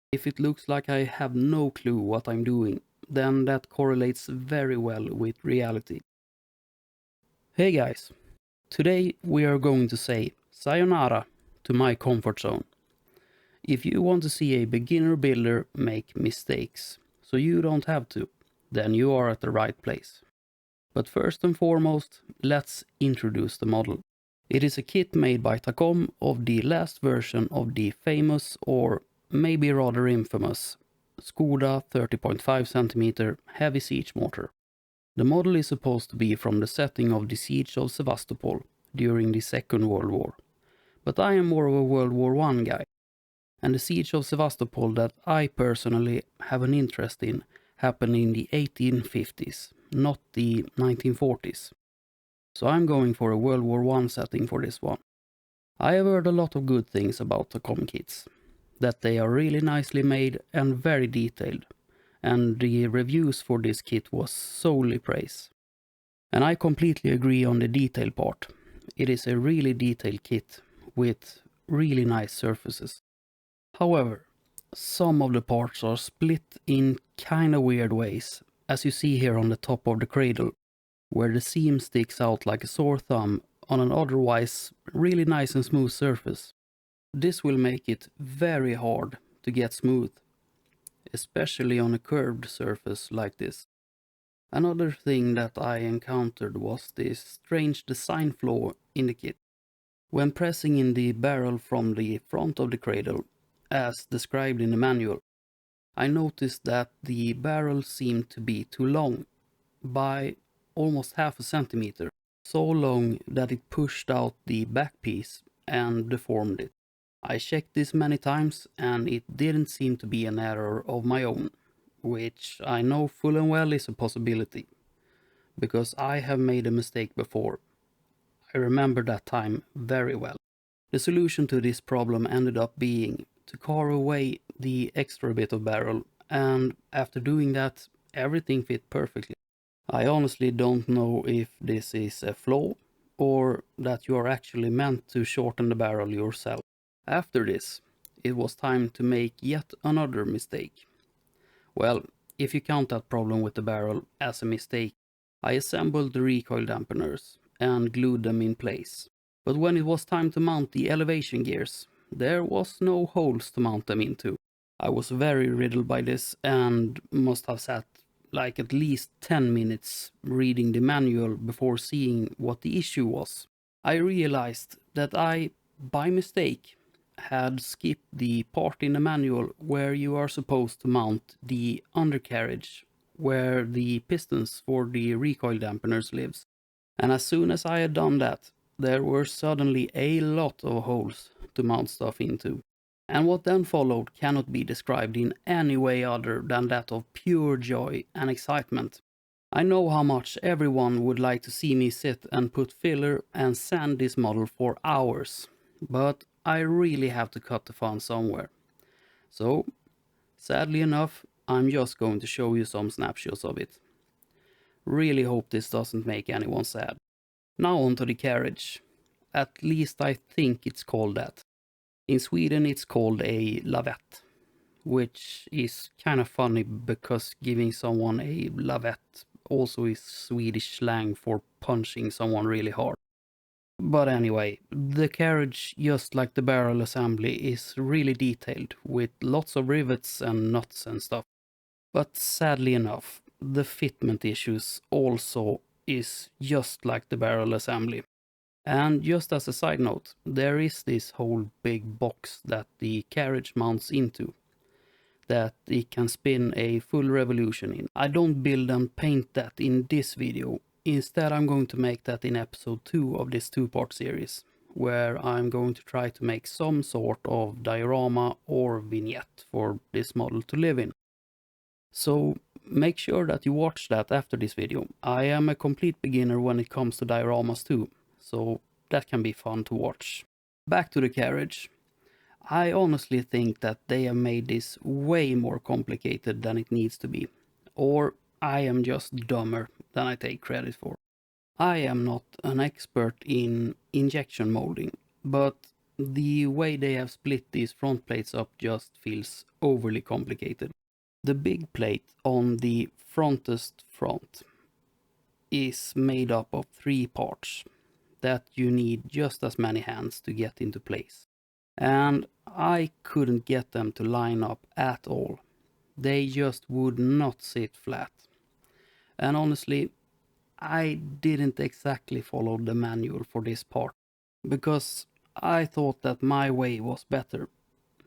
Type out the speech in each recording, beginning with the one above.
If it looks like I have no clue what I'm doing, then that correlates very well with reality. Hey guys, today we are going to say sayonara to my comfort zone. If you want to see a beginner builder make mistakes, so you don't have to, then you are at the right place. But first and foremost, let's introduce the model. It is a kit made by Takom of the last version of the famous, or maybe rather infamous, Skoda 30.5 cm Heavy Siege Mortar. The model is supposed to be from the setting of the Siege of Sevastopol during the Second World War. But I am more of a World War I guy, and the Siege of Sevastopol that I personally have an interest in happened in the 1850s, not the 1940s. So I'm going for a World War I setting for this one. I have heard a lot of good things about the Takom kits, that they are really nicely made and very detailed, and the reviews for this kit was solely praise. And I completely agree on the detail part. It is a really detailed kit with really nice surfaces. However, some of the parts are split in kinda weird ways, as you see here on the top of the cradle, where the seam sticks out like a sore thumb on an otherwise really nice and smooth surface. This will make it very hard to get smooth, especially on a curved surface like this. Another thing that I encountered was this strange design flaw in the kit. When pressing in the barrel from the front of the cradle, as described in the manual, I noticed that the barrel seemed to be too long, by almost half a centimeter, so long that it pushed out the back piece and deformed it. I checked this many times and it didn't seem to be an error of my own, which I know full and well is a possibility, because I have made a mistake before. I remember that time very well. The solution to this problem ended up being to carve away the extra bit of barrel, and after doing that, everything fit perfectly. I honestly don't know if this is a flaw, or that you are actually meant to shorten the barrel yourself. After this, it was time to make yet another mistake. Well, if you count that problem with the barrel as a mistake, I assembled the recoil dampeners and glued them in place. But when it was time to mount the elevation gears, there was no holes to mount them into. I was very riddled by this and must have sat like at least 10 minutes reading the manual before seeing what the issue was. I realized that I, by mistake, had skipped the part in the manual where you are supposed to mount the undercarriage where the pistons for the recoil dampeners lives. And as soon as I had done that, there were suddenly a lot of holes to mount stuff into. And what then followed cannot be described in any way other than that of pure joy and excitement. I know how much everyone would like to see me sit and put filler and sand this model for hours, but I really have to cut the fun somewhere. So, sadly enough, I'm just going to show you some snapshots of it. Really hope this doesn't make anyone sad. Now onto the carriage. At least I think it's called that. In Sweden it's called a lavette, which is kind of funny because giving someone a lavette also is Swedish slang for punching someone really hard. But anyway, the carriage, just like the barrel assembly, is really detailed with lots of rivets and nuts and stuff. But sadly enough, the fitment issues also is just like the barrel assembly. And just as a side note, there is this whole big box that the carriage mounts into, that it can spin a full revolution in. I don't build and paint that in this video. Instead, I'm going to make that in episode 2 of this 2-part series, where I'm going to try to make some sort of diorama or vignette for this model to live in. So make sure that you watch that after this video. I am a complete beginner when it comes to dioramas too, so that can be fun to watch. Back to the carriage. I honestly think that they have made this way more complicated than it needs to be. Or I am just dumber than I take credit for. I am not an expert in injection molding, but the way they have split these front plates up just feels overly complicated. The big plate on the frontest front is made up of 3 parts that you need just as many hands to get into place. And I couldn't get them to line up at all. They just would not sit flat. And honestly, I didn't exactly follow the manual for this part, because I thought that my way was better.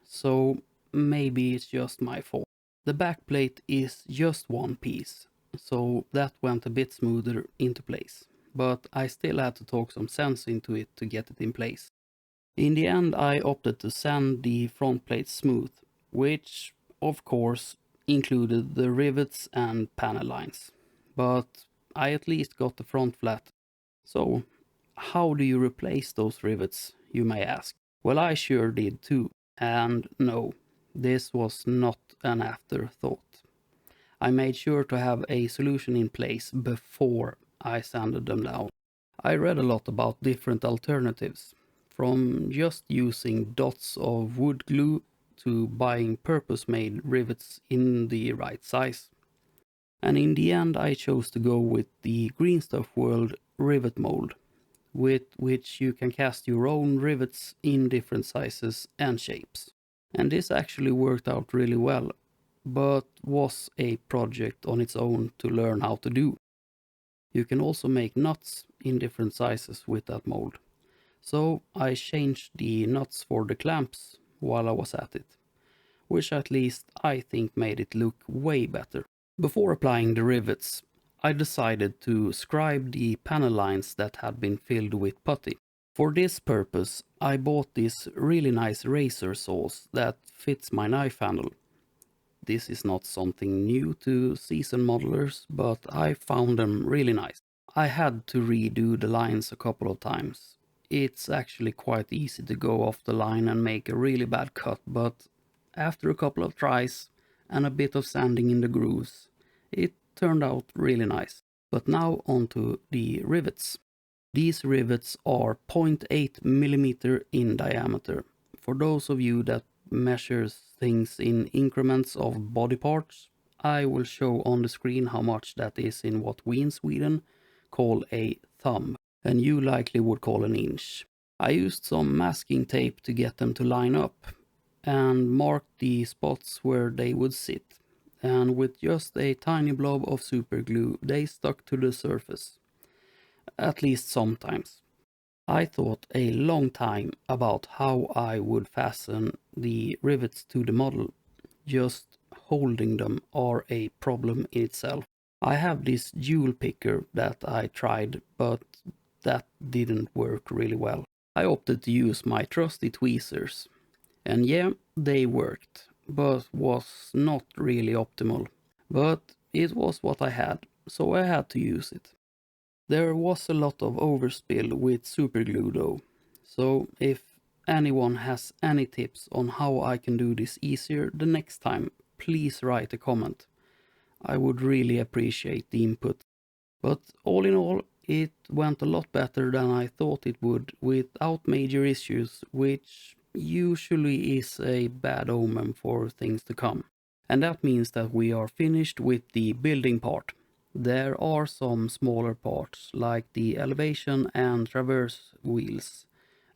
So maybe it's just my fault. The back plate is just one piece, so that went a bit smoother into place. But I still had to talk some sense into it to get it in place. In the end, I opted to sand the front plate smooth, which of course included the rivets and panel lines. But I at least got the front flat. So how do you replace those rivets, you may ask? Well, I sure did too. And no, this was not an afterthought. I made sure to have a solution in place before I sanded them down. I read a lot about different alternatives, from just using dots of wood glue to buying purpose-made rivets in the right size. And in the end I chose to go with the Green Stuff World rivet mold, with which you can cast your own rivets in different sizes and shapes. And this actually worked out really well, but was a project on its own to learn how to do. You can also make nuts in different sizes with that mold. So I changed the nuts for the clamps while I was at it, which at least I think made it look way better. Before applying the rivets, I decided to scribe the panel lines that had been filled with putty. For this purpose, I bought this really nice razor saws that fits my knife handle. This is not something new to seasoned modelers, but I found them really nice. I had to redo the lines a couple of times. It's actually quite easy to go off the line and make a really bad cut, but after a couple of tries and a bit of sanding in the grooves, it turned out really nice. But now onto the rivets. These rivets are 0.8 millimeter in diameter. For those of you that measures things in increments of body parts, I will show on the screen how much that is in what we in Sweden call a thumb, and you likely would call an inch. I used some masking tape to get them to line up and marked the spots where they would sit, and with just a tiny blob of super glue they stuck to the surface, at least sometimes. I thought a long time about how I would fasten the rivets to the model. Just holding them are a problem in itself. I have this jewel picker that I tried, but that didn't work really well. I opted to use my trusty tweezers. And yeah, they worked, but was not really optimal. But it was what I had, so I had to use it. There was a lot of overspill with superglue though, so if anyone has any tips on how I can do this easier the next time, please write a comment. I would really appreciate the input. But all in all, it went a lot better than I thought it would without major issues, which usually is a bad omen for things to come. And that means that we are finished with the building part. There are some smaller parts like the elevation and traverse wheels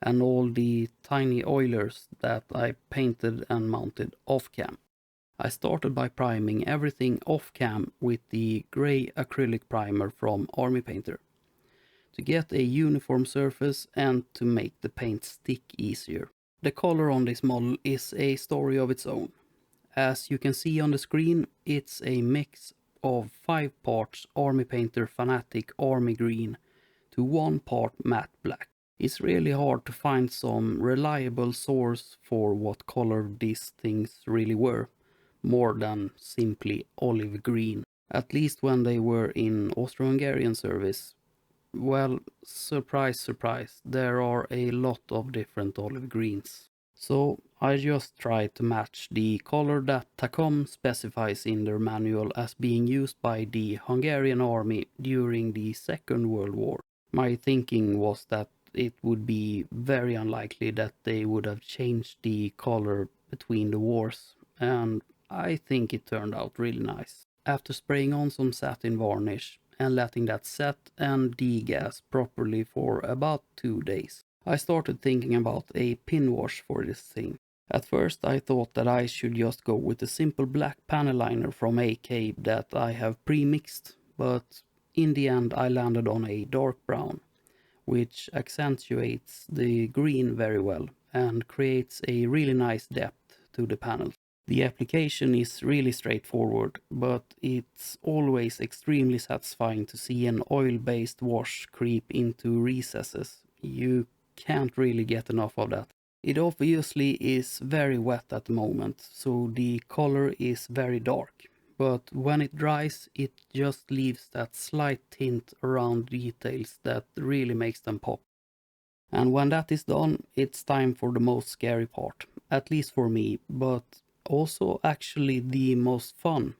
and all the tiny oilers that I painted and mounted off cam. I started by priming everything off cam with the grey acrylic primer from Army Painter to get a uniform surface and to make the paint stick easier. The color on this model is a story of its own. As you can see on the screen, it's a mix of 5 parts Army Painter Fanatic Army Green to 1 part matte black. It's really hard to find some reliable source for what color these things really were, more than simply olive green. At least when they were in Austro-Hungarian service. Well, surprise, surprise, there are a lot of different olive greens. So I just tried to match the color that Takom specifies in their manual as being used by the Hungarian army during the Second World War. My thinking was that it would be very unlikely that they would have changed the color between the wars, and I think it turned out really nice. After spraying on some satin varnish and letting that set and degas properly for about 2 days, I started thinking about a pin wash for this thing. At first I thought that I should just go with a simple black panel liner from AK that I have pre-mixed, but in the end I landed on a dark brown, which accentuates the green very well and creates a really nice depth to the panels. The application is really straightforward, but it's always extremely satisfying to see an oil-based wash creep into recesses. You can't really get enough of that. It obviously is very wet at the moment, so the color is very dark. But when it dries, it just leaves that slight tint around details that really makes them pop. And when that is done, it's time for the most scary part, at least for me, but also actually the most fun,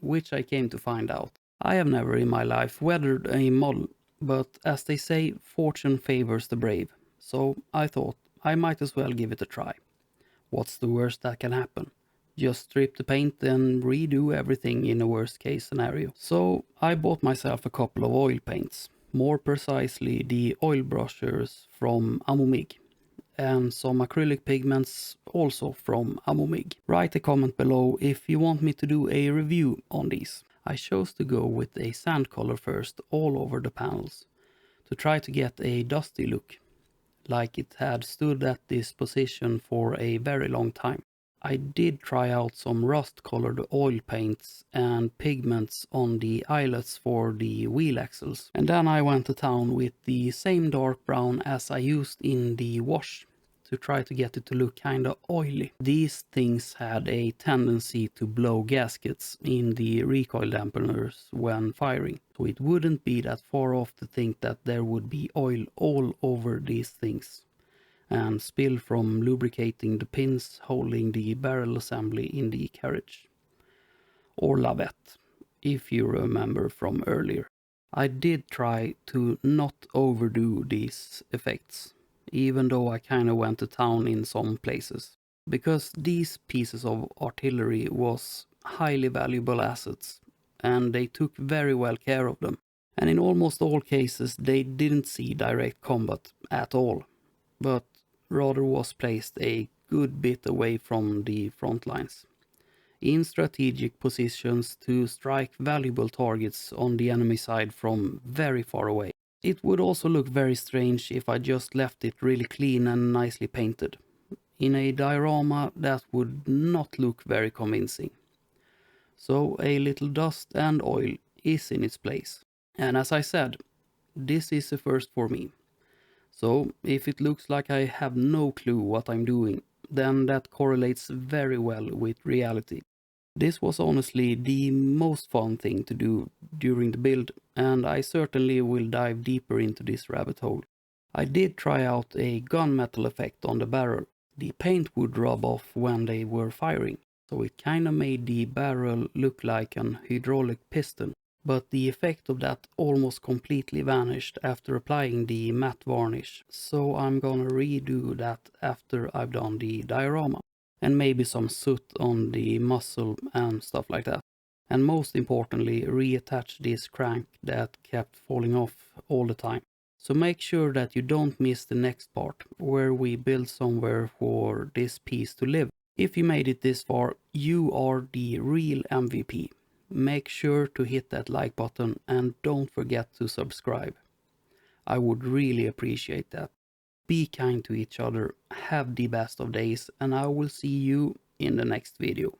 which I came to find out. I have never in my life weathered a model, but as they say, fortune favors the brave, so I thought I might as well give it a try. What's the worst that can happen? Just strip the paint and redo everything in a worst case scenario. So I bought myself a couple of oil paints, more precisely the oil brushers from Amomig, and some acrylic pigments also from Amomig. Write a comment below if you want me to do a review on these. I chose to go with a sand color first all over the panels, to try to get a dusty look, like it had stood at this position for a very long time. I did try out some rust colored oil paints and pigments on the eyelets for the wheel axles, and then I went to town with the same dark brown as I used in the wash to try to get it to look kinda oily. These things had a tendency to blow gaskets in the recoil dampeners when firing, so it wouldn't be that far off to think that there would be oil all over these things and spill from lubricating the pins holding the barrel assembly in the carriage, or lavette, if you remember from earlier. I did try to not overdo these effects, even though I kinda went to town in some places, because these pieces of artillery was highly valuable assets, and they took very well care of them. And in almost all cases they didn't see direct combat at all, but rather was placed a good bit away from the front lines, in strategic positions to strike valuable targets on the enemy side from very far away. It would also look very strange if I just left it really clean and nicely painted. In a diorama that would not look very convincing. So a little dust and oil is in its place. And as I said, this is a first for me. So if it looks like I have no clue what I'm doing, then that correlates very well with reality. This was honestly the most fun thing to do during the build, and I certainly will dive deeper into this rabbit hole. I did try out a gunmetal effect on the barrel. The paint would rub off when they were firing, so it kinda made the barrel look like an hydraulic piston. But the effect of that almost completely vanished after applying the matte varnish, so I'm gonna redo that after I've done the diorama. And maybe some soot on the muzzle and stuff like that. And most importantly, reattach this crank that kept falling off all the time. So make sure that you don't miss the next part, where we build somewhere for this piece to live. If you made it this far, you are the real MVP. Make sure to hit that like button and don't forget to subscribe. I would really appreciate that. Be kind to each other, have the best of days, and I will see you in the next video.